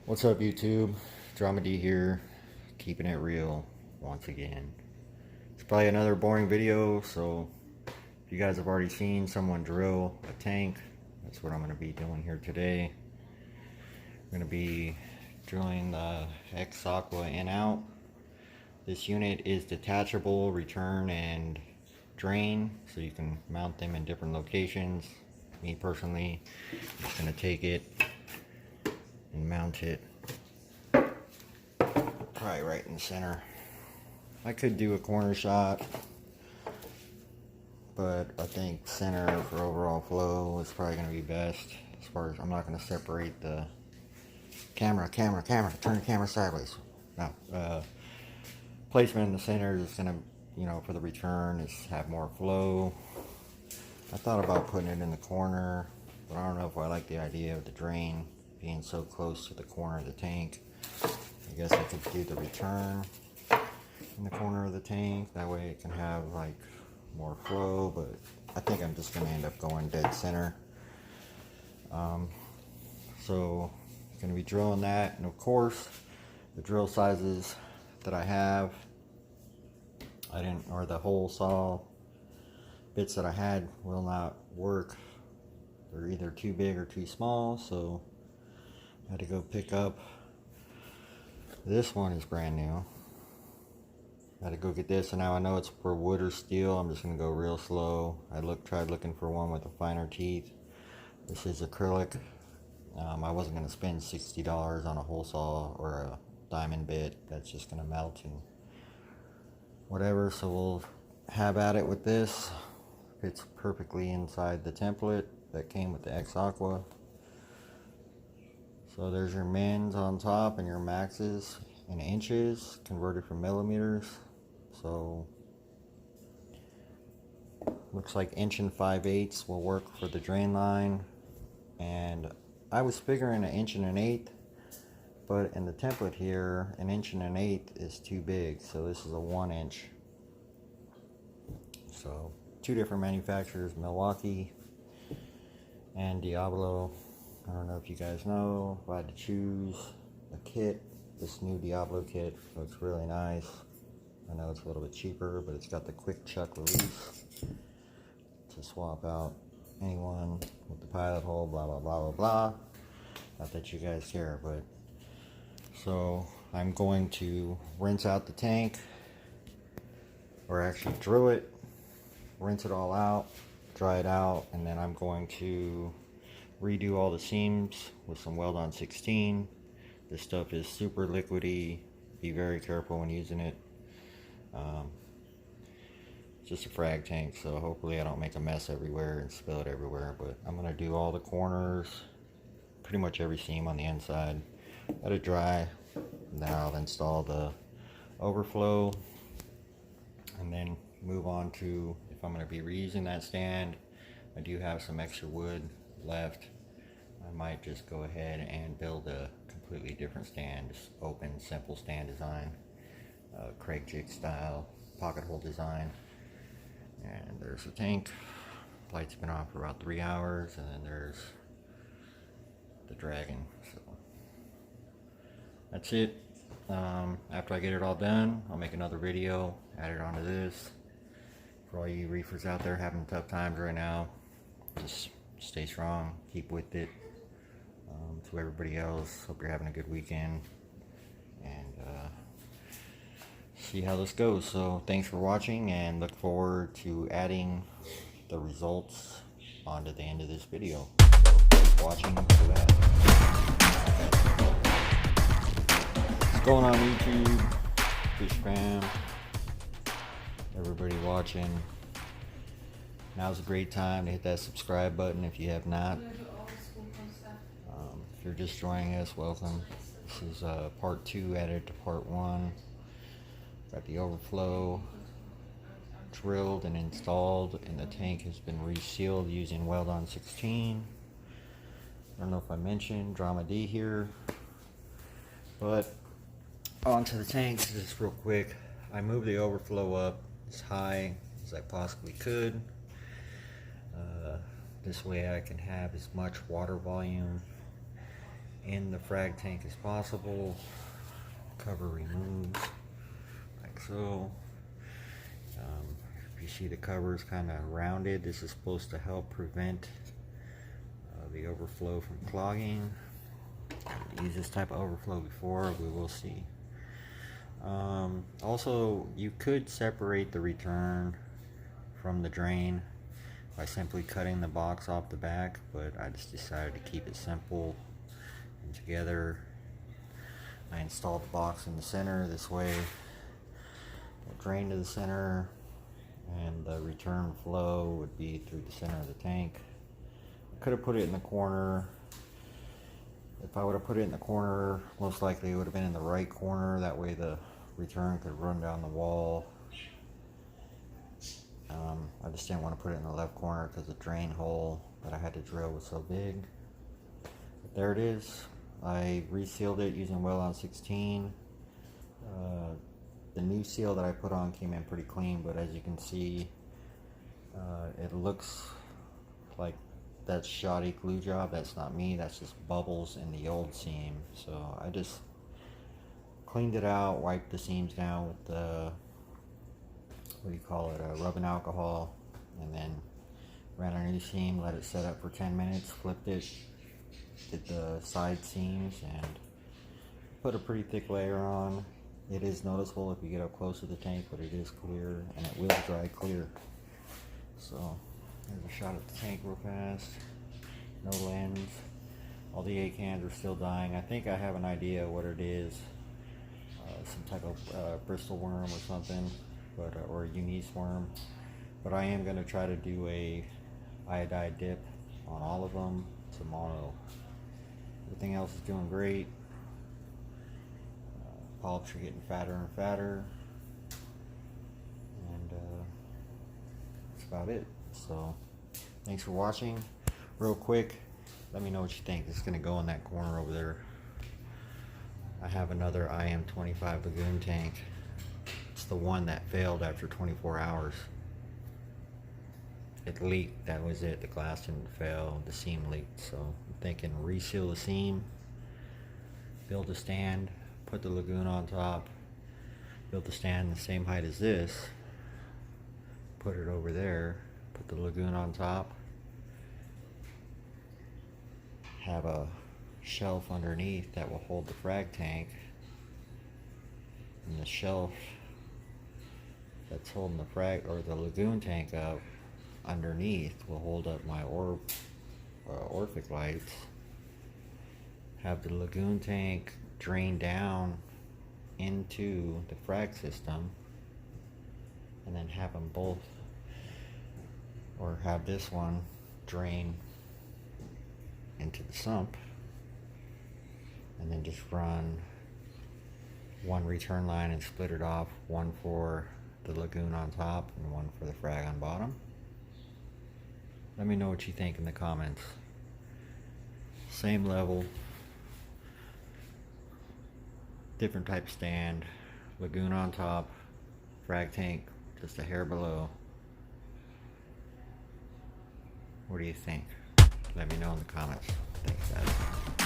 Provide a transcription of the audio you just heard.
What's up, YouTube? Drama D here, keeping it real once again. It's probably another boring video, so if you guys have already seen someone drill a tank, that's what I'm going to be doing here today. I'm going to be drilling the X Aqua in out. This unit is detachable, return and drain, so you can mount them in different locations. Me personally, I'm just going to take it and mount it probably right in the center. I could do a corner shot, but I think center for overall flow is probably going to be best. As far as I'm not going to separate the camera, turn the camera sideways. No, placement in the center is going to, for the return is have more flow. I thought about putting it in the corner, but I don't know if I like the idea of the drain being so close to the corner of the tank. I guess I could do the return in the corner of the tank. That way it can have like more flow, but I think I'm just going to end up going dead center. So I'm going to be drilling that, and of course the drill sizes that I have, or the hole saw bits that I had will not work. They're either too big or too small, so I had to go pick up. This one is brand new. I had to go get this, and now I know it's for wood or steel. I'm just going to go real slow. I tried looking for one with a finer teeth. This is acrylic. I wasn't going to spend $60 on a hole saw or a diamond bit. That's just going to melt and whatever, so we'll have at it with this. Fits perfectly inside the template that came with the X Aqua. So there's your mins on top and your maxes in inches converted from millimeters. So looks like 1 5/8 will work for the drain line, and I was figuring 1 1/8, but in the template here 1 1/8 is too big, so this is a 1 inch. So two different manufacturers, Milwaukee and Diablo. I don't know if you guys know. If I had to choose a kit, this new Diablo kit looks really nice. I know it's a little bit cheaper, but it's got the quick chuck release to swap out anyone with the pilot hole, blah blah blah blah blah. Not that you guys care, but so I'm going to rinse out the tank, or actually drill it, rinse it all out, dry it out, and then I'm going to redo all the seams with some Weldon 16. This stuff is super liquidy. Be very careful when using it. It's just a frag tank, so hopefully I don't make a mess everywhere and spill it everywhere, but I'm going to do all the corners, pretty much every seam on the inside. Let it dry, and then I'll install the overflow, and then move on to, if I'm going to be reusing that stand, I do have some extra wood left. I might just go ahead and build a completely different stand, just open, simple stand design, Craig Jig style, pocket hole design. And there's the tank. Light's been off for about 3 hours, and then there's the Dragon. So that's it. After I get it all done, I'll make another video, add it onto this. For all you reefers out there having tough times right now, just stay strong, keep with it. To everybody else, hope you're having a good weekend, and see how this goes. So thanks for watching, and look forward to adding the results onto the end of this video. So keep watching for that. What's going on, YouTube, Fish fam, everybody watching? Now's a great time to hit that subscribe button if you have not. If you're just joining us, welcome. This is part 2 added to part 1. Got the overflow drilled and installed, and the tank has been resealed using Weldon 16. I don't know if I mentioned Drama D here, but onto the tanks just real quick. I moved the overflow up as high as I possibly could. This way I can have as much water volume in the frag tank as possible. Cover removes like so. If you see the cover is kind of rounded, this is supposed to help prevent the overflow from clogging. I've used this type of overflow before, we will see. Also, you could separate the return from the drain by simply cutting the box off the back, but I just decided to keep it simple and together. I installed the box in the center, this way it'll drain to the center and the return flow would be through the center of the tank. I could have put it in the corner. If I would have put it in the corner, most likely it would have been in the right corner, that way the return could run down the wall. I just didn't want to put it in the left corner because the drain hole that I had to drill was so big. But there it is. I resealed it using Well-On 16. The new seal that I put on came in pretty clean, but as you can see, it looks like that's shoddy glue job. That's not me, that's just bubbles in the old seam. So I just cleaned it out, wiped the seams down with the, what do you call it, rubbing alcohol, and then ran a new seam, let it set up for 10 minutes, flipped it, did the side seams, and put a pretty thick layer on. It is noticeable if you get up close to the tank, but it is clear, and it will dry clear. So there's a shot at the tank real fast. No lens. All the A cans are still dying. I think I have an idea what it is. Some type of Bristol worm or something, but or a Unis worm. But I am going to try to do a iodide dip on all of them tomorrow. Everything else is doing great. Polyps are getting fatter and fatter, and that's about it. So thanks for watching. Real quick, let me know what you think. It's going to go in that corner over there. I have another IM25 Lagoon tank. It's the one that failed after 24 hours. It leaked, that was it. The glass didn't fail, the seam leaked. So I'm thinking reseal the seam, build a stand, put the Lagoon on top, build the stand the same height as this, put it over there, put the Lagoon on top, have a shelf underneath that will hold the frag tank, and the shelf that's holding the frag or the Lagoon tank up underneath will hold up my Orphic lights. Have the Lagoon tank drain down into the frag system, and then have them both, or have this one drain into the sump, and then just run one return line and split it off, one for the Lagoon on top and one for the frag on bottom. Let me know what you think in the comments. Same level, different type stand, Lagoon on top, frag tank just a hair below. What do you think? Let me know in the comments. Thanks guys.